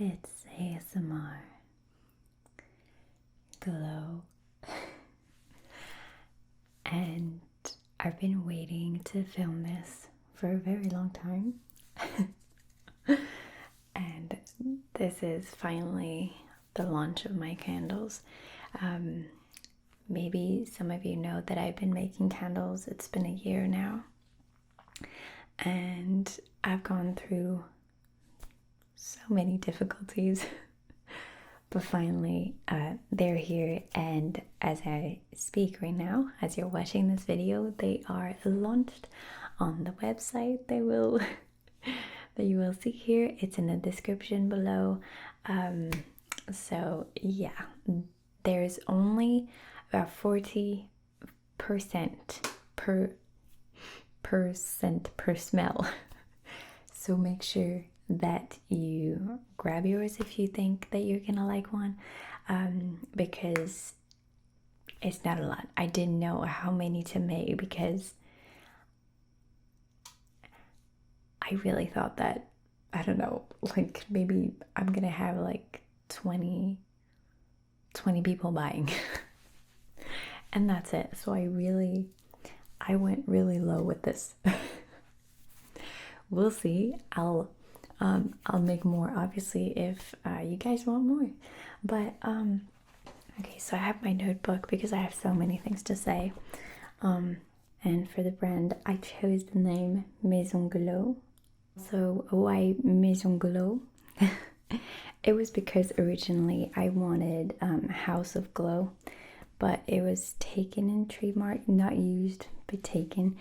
It's ASMR Glow. And I've been waiting to film this for a very long time. And this is finally the launch of my candles. Maybe some of you know that I've been making candles. It's been a year now. And I've gone through so many difficulties. But finally, they're here, and as I speak right now, as you're watching this video, they are launched on the website. They will that you will see here. It's in the description below. So yeah, there's only about 40% per smell. So make sure that you grab yours if you think that you're gonna like one, because it's not a lot. I didn't know how many to make because I really thought that, I don't know, like maybe I'm gonna have like 20 people buying and that's it. So I went really low with this. We'll see. I'll make more obviously if you guys want more, but okay, so I have my notebook because I have so many things to say, and for the brand I chose the name Maison Glow. So why Maison Glow? It was because originally I wanted House of Glow, but it was taken in trademark, not used but taken,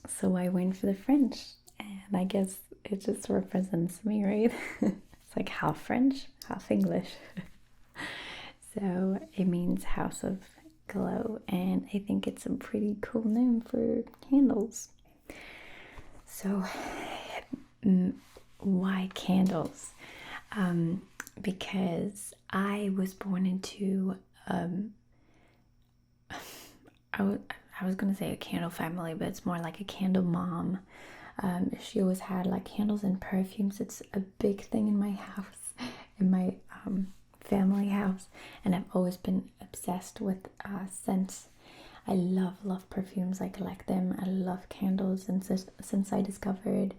so I went for the French, and I guess it just represents me, right? It's like half French, half English. So it means House of Glow, and I think it's a pretty cool name for candles. So why candles? Because I was born into I was gonna say a candle family, but it's more like a candle mom. She always had like candles and perfumes. It's a big thing in my house, in my family house, and I've always been obsessed with scents. I love perfumes. I collect them. I love candles, and since I discovered,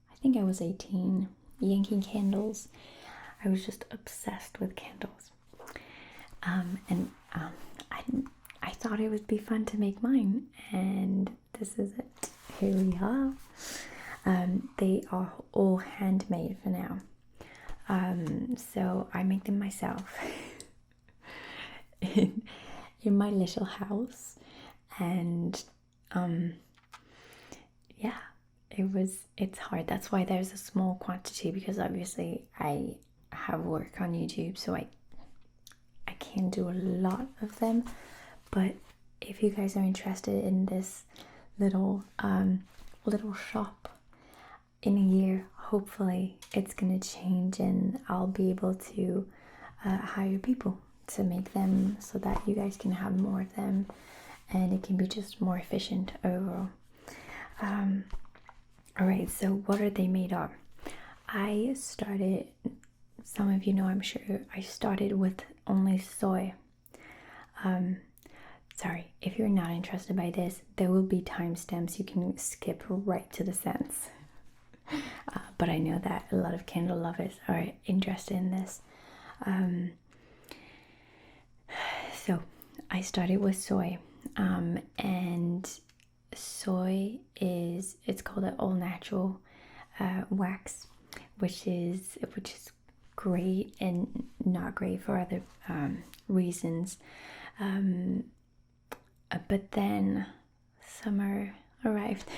I think I was 18, Yankee candles, I was just obsessed with candles. I thought it would be fun to make mine, and this is it. Here we are. They are all handmade for now, so I make them myself in my little house, and yeah, it's hard. That's why there's a small quantity, because obviously I have work on YouTube, so I can't do a lot of them. But if you guys are interested in this little shop, in a year, hopefully it's gonna change, and I'll be able to hire people to make them so that you guys can have more of them, and it can be just more efficient overall. All right, so what are they made of? I started, some of you know, I'm sure, I started with only soy. Sorry, if you're not interested by this, there will be timestamps. You can skip right to the scents. But I know that a lot of candle lovers are interested in this. So I started with soy, and soy it's called an all natural wax, which is great and not great for other reasons. But then summer arrived.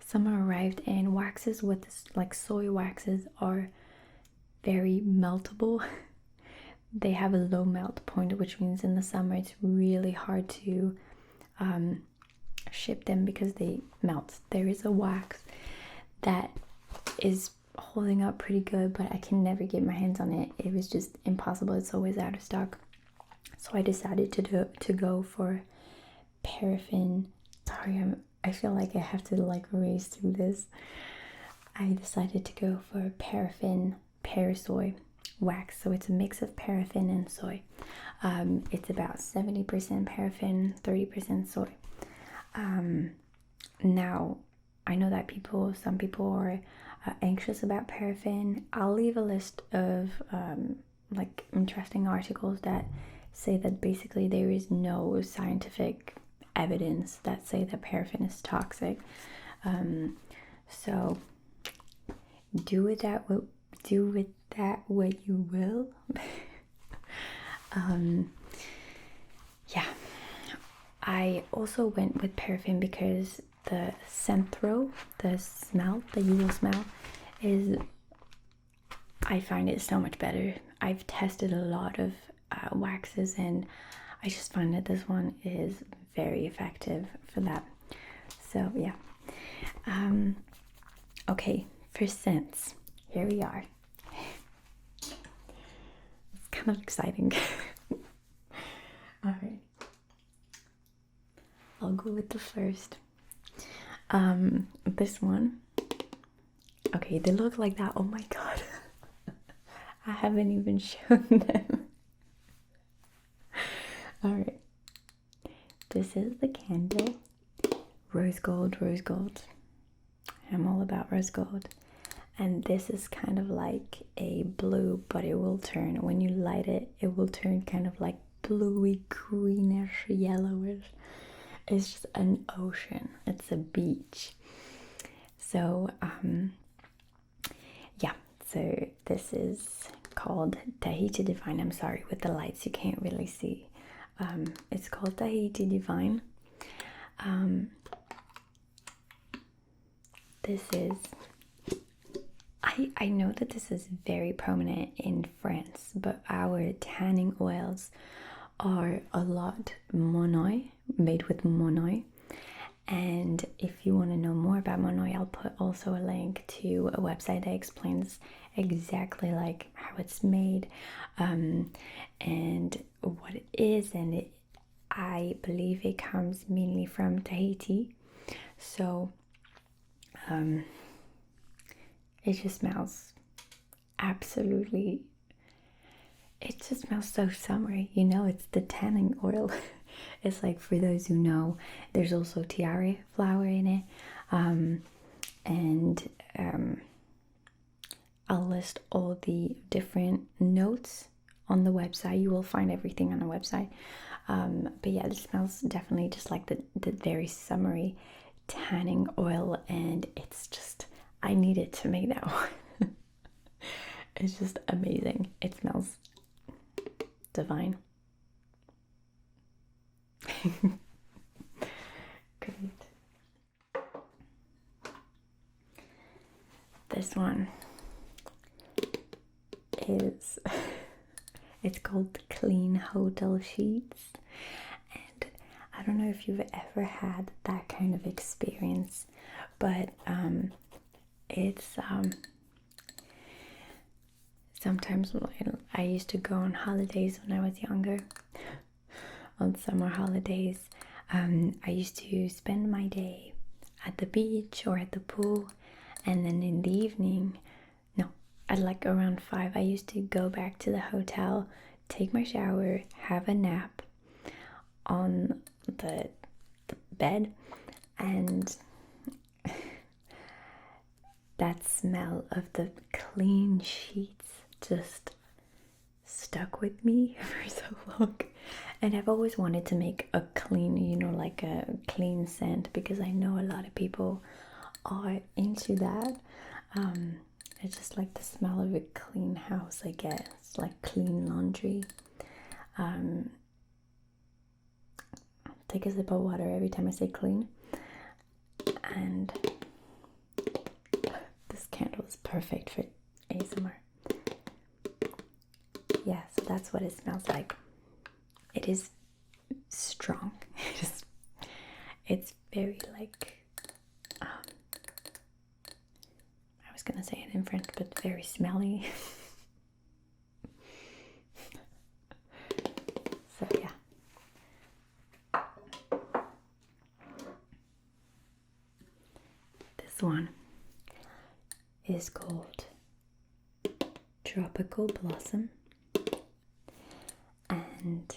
Summer arrived, and waxes with this, like soy waxes, are very meltable. They have a low melt point, which means in the summer it's really hard to ship them because they melt. There is a wax that is holding up pretty good, but I can never get my hands on it. It was just impossible. It's always out of stock. So I decided to go for paraffin. Sorry, I feel like I have to like race through this. I decided to go for paraffin parasoy wax. So it's a mix of paraffin and soy. It's about 70% paraffin, 30% soy. Now, I know that some people are anxious about paraffin. I'll leave a list of like interesting articles that say that basically there is no scientific evidence that say that paraffin is toxic. So do with that what you will. Yeah, I also went with paraffin because the scent-throw, the smell that you will smell, is, I find it so much better. I've tested a lot of waxes and I just find that this one is very effective for that. So yeah. Okay, for scents, here we are. It's kind of exciting. All right, I'll go with the first. This one. Okay, they look like that. Oh my god. I haven't even shown them. All right. This is the candle. Rose gold, rose gold. I'm all about rose gold. And this is kind of like a blue, but it will turn, when you light it, it will turn kind of like bluey, greenish, yellowish. It's just an ocean. It's a beach. So, yeah. So this is called Tahiti Divine. I'm sorry, with the lights you can't really see. It's called Tahiti Divine. This is, I know that this is very prominent in France, but our tanning oils are a lot monoi, made with monoi. And if you want to know more about monoi, I'll put also a link to a website that explains exactly like how it's made, and what it is. And I believe it comes mainly from Tahiti. So it just smells absolutely, it just smells so summery, you know. It's the tanning oil. It's like, for those who know, there's also tiare flower in it. I'll list all the different notes on the website. You will find everything on the website. But yeah, it smells definitely just like the very summery tanning oil, and it's just, I needed to make that one. It's just amazing. It smells divine. Great. This one is, it's called Clean Hotel Sheets. And I don't know if you've ever had that kind of experience, but it's sometimes I used to go on holidays when I was younger, on summer holidays. I used to spend my day at the beach or at the pool, and then in the evening, no, at like around 5, I used to go back to the hotel, take my shower, have a nap on the bed, and that smell of the clean sheets just stuck with me for so long. And I've always wanted to make a clean, you know, like a clean scent, because I know a lot of people are into that. I just like the smell of a clean house, I guess, like clean laundry. Take a sip of water every time I say clean. And this candle is perfect for ASMR. Yeah, so that's what it smells like. It is strong. It's very like, I was gonna say it in French, but very smelly. So yeah. This one is called Tropical Blossom, and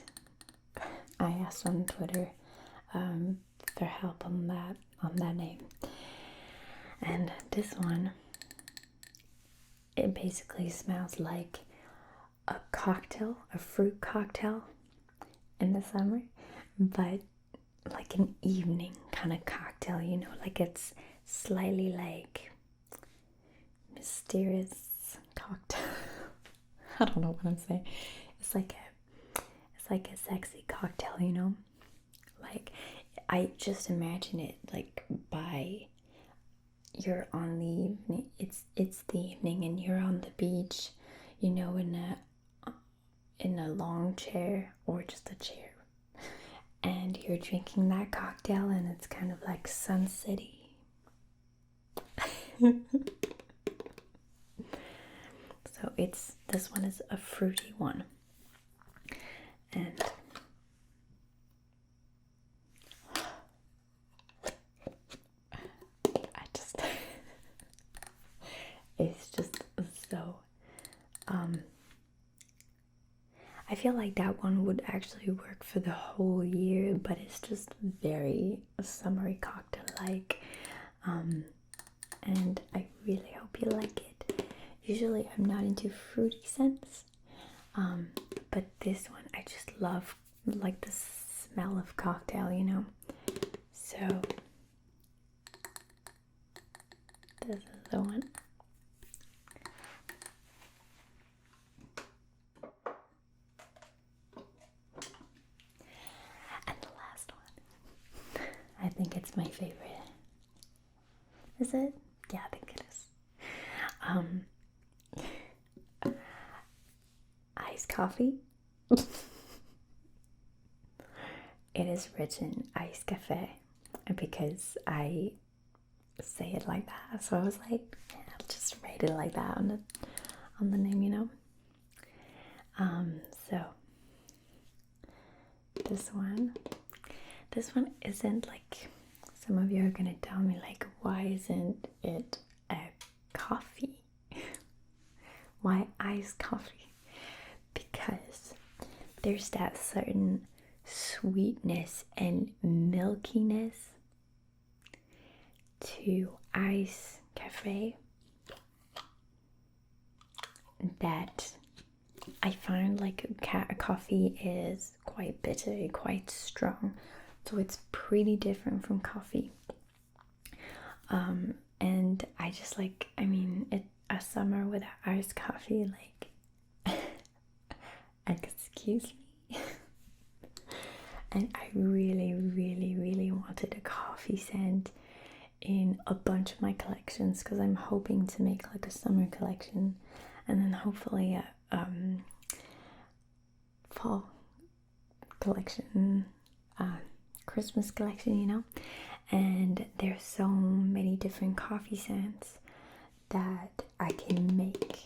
I asked on Twitter for help on that name. And this one, it basically smells like a cocktail, a fruit cocktail in the summer, but like an evening kind of cocktail, you know, like it's slightly like mysterious cocktail. I don't know what I'm saying. It's like a sexy cocktail, you know? Like, I just imagine it like by you're on the evening, it's the evening and you're on the beach, you know, in a long chair or just a chair, and you're drinking that cocktail and it's kind of like sunsetty. So this one is a fruity one, and it's just so I feel like that one would actually work for the whole year, but it's just very summery cocktail like, and I really hope you like it. Usually I'm not into fruity scents, but this one I just love, like the smell of cocktail, you know. So this is the one. And the last one, I think it's my favorite. Is it? Yeah, I think it is. Iced coffee. It is rich in iced cafe because I say it like that. So I was like, yeah, I'll just write it like that on the name, you know. So this one isn't like, some of you are gonna tell me like, why isn't it a coffee? Why iced coffee? Because there's that certain sweetness and milkiness to ice cafe that I find like coffee is quite bitter, quite strong, so it's pretty different from coffee. And I just like, I mean, a summer with iced coffee, like, excuse me. And I really, really, really wanted a coffee scent in a bunch of my collections because I'm hoping to make like a summer collection and then hopefully a fall collection, Christmas collection, you know. And there's so many different coffee scents that I can make,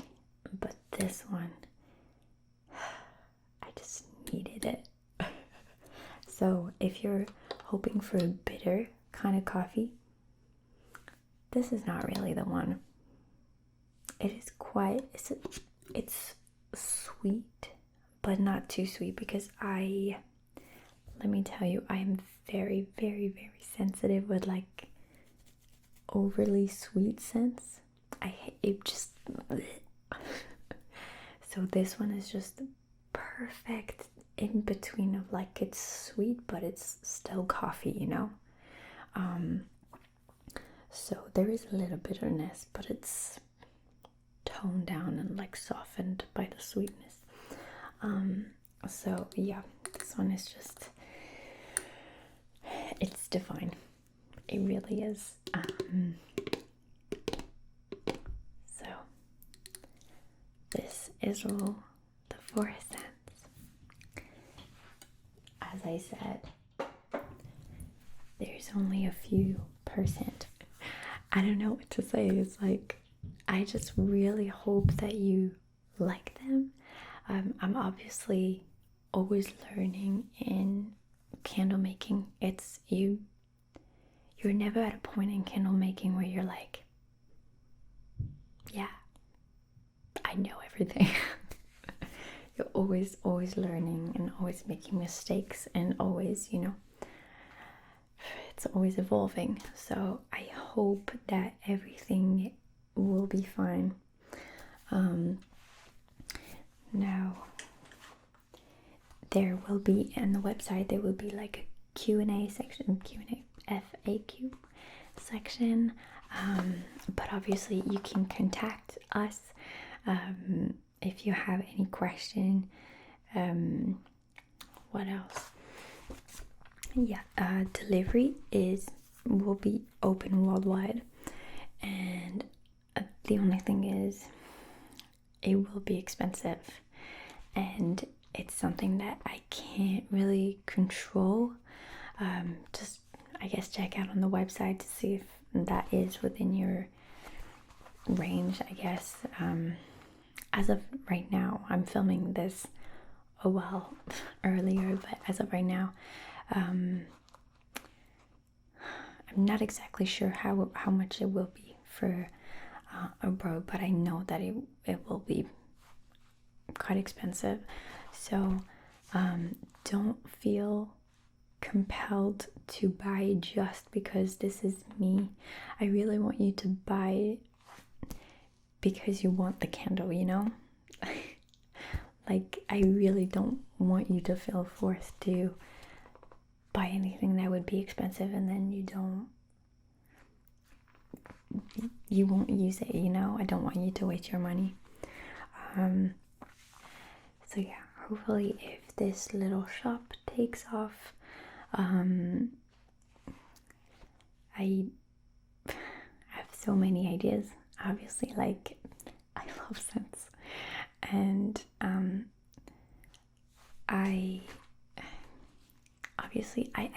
but this one, I just needed it. So if you're hoping for a bitter kind of coffee, this is not really the one. It is quite, it's sweet, but not too sweet, because let me tell you, I am very, very, very sensitive with like overly sweet scents. I hate it, just so this one is just perfect in between of like, it's sweet but it's still coffee, you know. So there is a little bitterness, but it's toned down and like softened by the sweetness. So yeah, this one is just, it's divine. It really is. So this is all the 4 cents. As I said, there's only a few percent. I don't know what to say. It's like, I just really hope that you like them. I'm obviously always learning in candle making. It's you're never at a point in candle making where you're like, yeah, I know everything. You're always learning and always making mistakes and always, you know, it's always evolving. So I hope that everything will be fine. Now, there will be on the website, there will be like a Q&A section, Q&A, FAQ section. But obviously you can contact us if you have any question. What else? Yeah, delivery will be open worldwide, and the only thing is it will be expensive, and it's something that I can't really control. Just, I guess, check out on the website to see if that is within your range, I guess. As of right now, I'm filming this a while earlier, but as of right now, I'm not exactly sure how much it will be for a robe, but I know that it will be quite expensive. So don't feel compelled to buy just because this is me. I really want you to buy because you want the candle, you know? Like, I really don't want you to feel forced to buy anything that would be expensive and then you won't use it, you know? I don't want you to waste your money. So yeah, hopefully if this little shop takes off, I have so many ideas. Obviously, like, I love scents, and I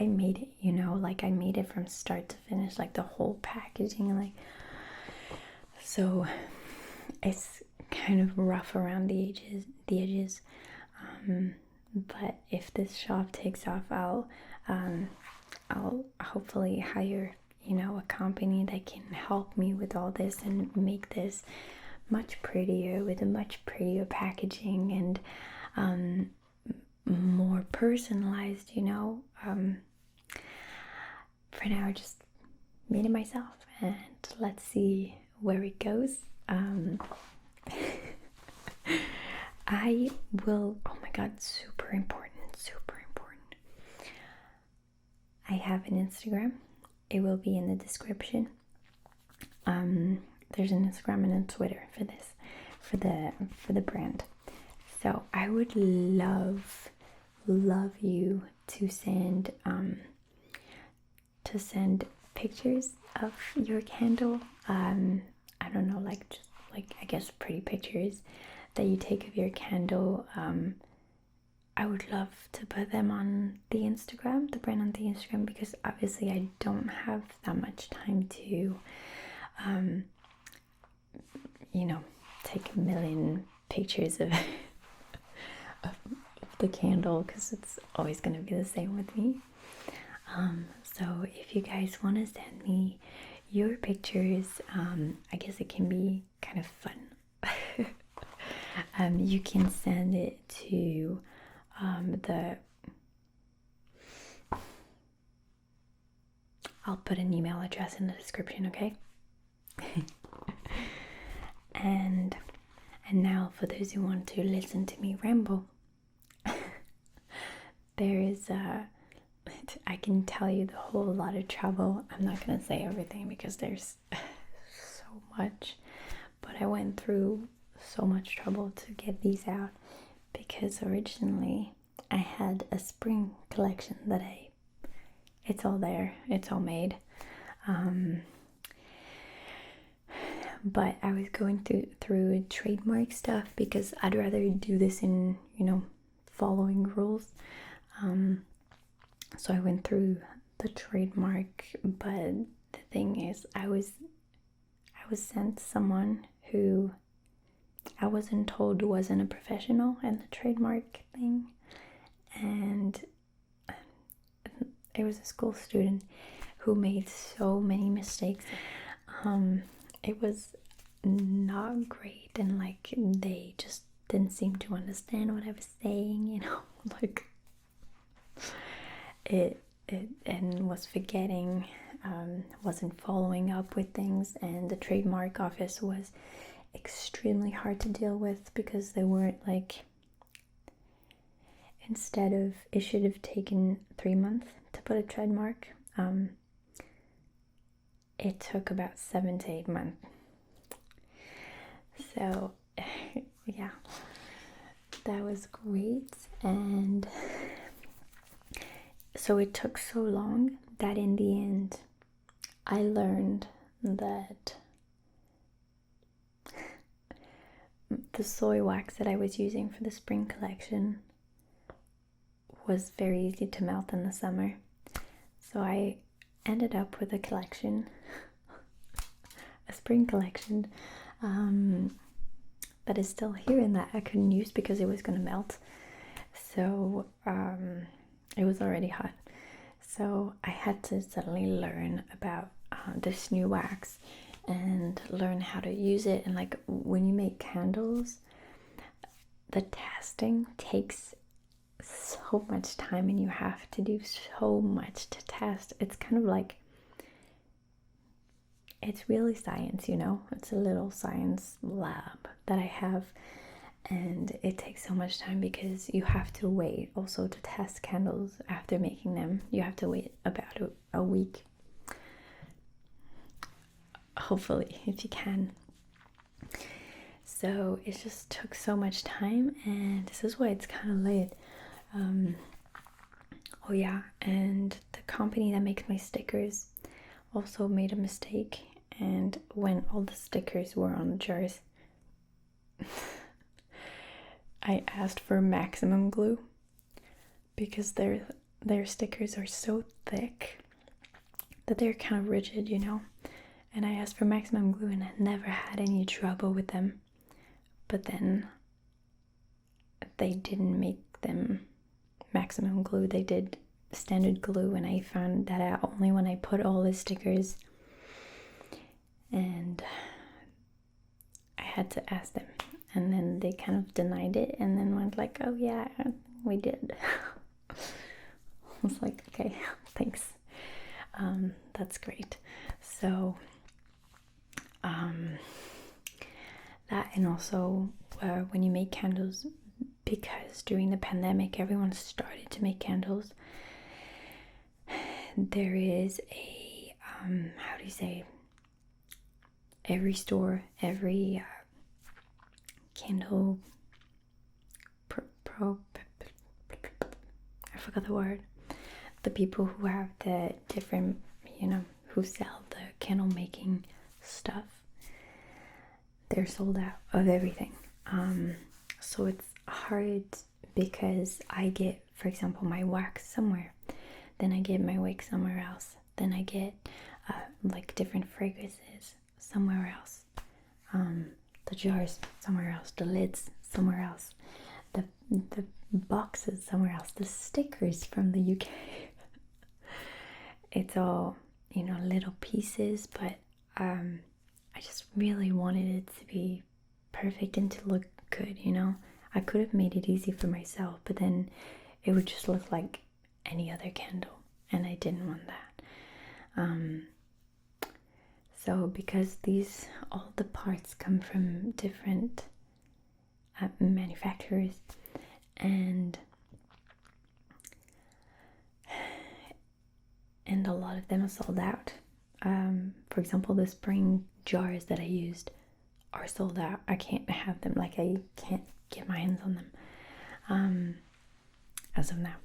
made it, you know, like I made it from start to finish, like the whole packaging, like, so it's kind of rough around the edges. But if this shop takes off, I'll hopefully hire, you know, a company that can help me with all this and make this much prettier, with a much prettier packaging and more personalized, you know. For now, I just made it myself, and let's see where it goes. I will, oh my god, super important. I have an Instagram. It will be in the description. There's an Instagram and a Twitter for this, for the brand. So I would love you to send pictures of your candle. I don't know, like, just like, I guess, pretty pictures that you take of your candle. I would love to put them on the Instagram, the brand on the Instagram, because obviously I don't have that much time to you know, take a million pictures of the candle, because it's always going to be the same with me. So if you guys want to send me your pictures, I guess it can be kind of fun. You can send it to I'll put an email address in the description, okay? and now, for those who want to listen to me ramble, there is I can tell you the whole lot of trouble. I'm not gonna say everything because there's so much, but I went through so much trouble to get these out, because originally I had a spring collection that it's all there, it's all made, but I was going through trademark stuff because I'd rather do this in, you know, following rules. So I went through the trademark, but the thing is, I was sent someone who I wasn't told wasn't a professional in the trademark thing, and it was a school student who made so many mistakes. It was not great, and like they just didn't seem to understand what I was saying, you know, like it and was forgetting, wasn't following up with things, and the trademark office was extremely hard to deal with because they weren't like, instead of, it should have taken 3 months to put a trademark, it took about 7 to 8 months. So yeah, that was great. And so it took so long that in the end I learned that the soy wax that I was using for the spring collection was very easy to melt in the summer. So I ended up with a collection, a spring collection, that is still here and that I couldn't use because it was going to melt. So it was already hot. So I had to suddenly learn about this new wax and learn how to use it. And like when you make candles, the testing takes so much time and you have to do so much to test. It's kind of like, it's really science, you know. It's a little science lab that I have, and it takes so much time because you have to wait also to test candles after making them. You have to wait about a week, hopefully, if you can. So it just took so much time, and this is why it's kind of late. Oh yeah, and the company that makes my stickers also made a mistake, and when all the stickers were on the jars, I asked for maximum glue because their stickers are so thick that they're kind of rigid, you know. And I asked for maximum glue and I never had any trouble with them. But then they didn't make them maximum glue, they did standard glue, and I found that out only when I put all the stickers, and I had to ask them, and then they kind of denied it and then went like, oh yeah, we did. I was like, okay, thanks, that's great. So that, and also when you make candles, because during the pandemic everyone started to make candles, there is a how do you say, every store, every candle I forgot the word, the people who have the different, you know, who sell the candle making stuff, they're sold out of everything. So it's hard because I get, for example, my wax somewhere, then I get my wick somewhere else, then I get like different fragrances somewhere else, the jars somewhere else, the lids somewhere else, the boxes somewhere else, the stickers from the UK. It's all, you know, little pieces, but I just really wanted it to be perfect and to look good, you know. I could have made it easy for myself, but then it would just look like any other candle, and I didn't want that. So because all the parts come from different manufacturers, and a lot of them are sold out. For example, the spring jars that I used are sold out. I can't have them, like I can't get my hands on them as of now.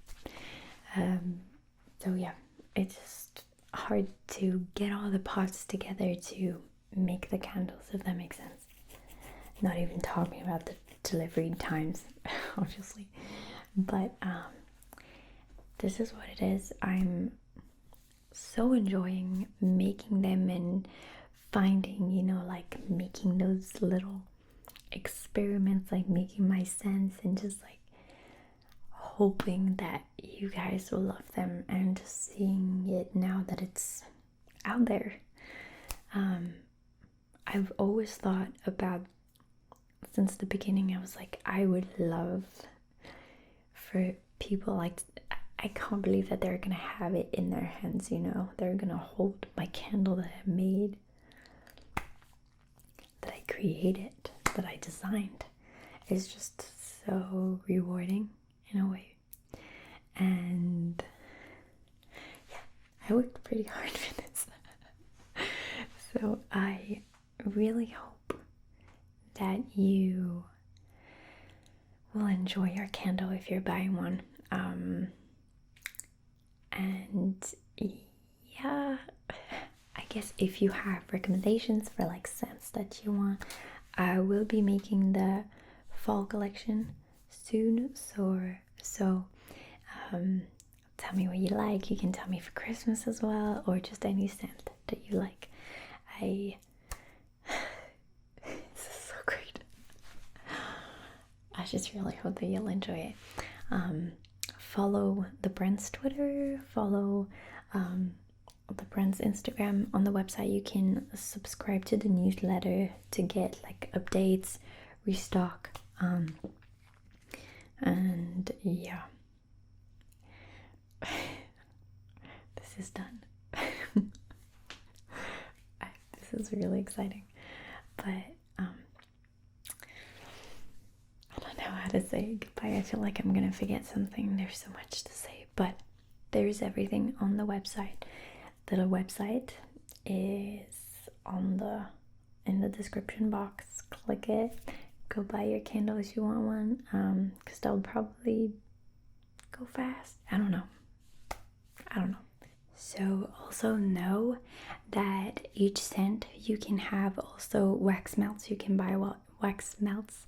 So yeah, it's just hard to get all the parts together to make the candles, if that makes sense. Not even talking about the delivery times, obviously. But this is what it is. I'm so enjoying making them and finding, you know, like making those little experiments, like making my scents, and just like hoping that you guys will love them, and just seeing it now that it's out there. I've always thought about, since the beginning, I was like, I would love for people, like, I can't believe that they're gonna have it in their hands, you know, they're gonna hold my candle that I made, that I created, that I designed. It's just so rewarding in a way. And yeah, I worked pretty hard for this. So I really hope that you will enjoy your candle if you're buying one. And yeah, I guess if you have recommendations for like scents that you want, I will be making the fall collection soon. So tell me what you like. You can tell me for Christmas as well, or just any scent that you like. This is so great. I just really hope that you'll enjoy it. Follow the brand's Twitter, follow the brand's Instagram. On the website you can subscribe to the newsletter to get like updates, restock, and yeah, this is done. This is really exciting, but I don't know how to say goodbye. I feel like I'm gonna forget something. There's so much to say, but there's everything on the website. The website is in the description box. Click it, go buy your candle if you want one, because that will probably go fast. I don't know. So also know that each scent you can have also wax melts. You can buy wax melts,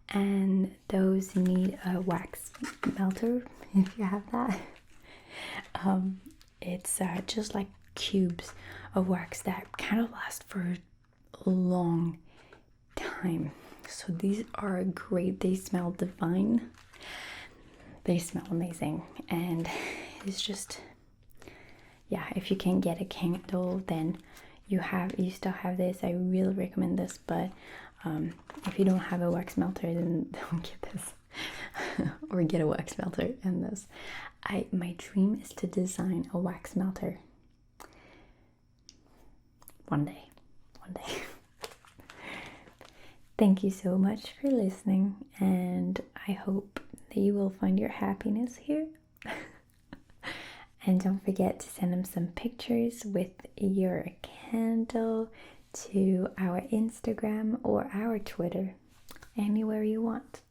and those need a wax melter if you have that. It's just like cubes of wax that kind of last for a long time. So these are great. They smell divine. They smell amazing, and it's just, yeah, if you can get a candle, then you still have this. I really recommend this, but if you don't have a wax melter, then don't get this. Or get a wax melter and this. My dream is to design a wax melter one day. Thank you so much for listening, and I hope that you will find your happiness here. And don't forget to send them some pictures with your candle to our Instagram or our Twitter, anywhere you want.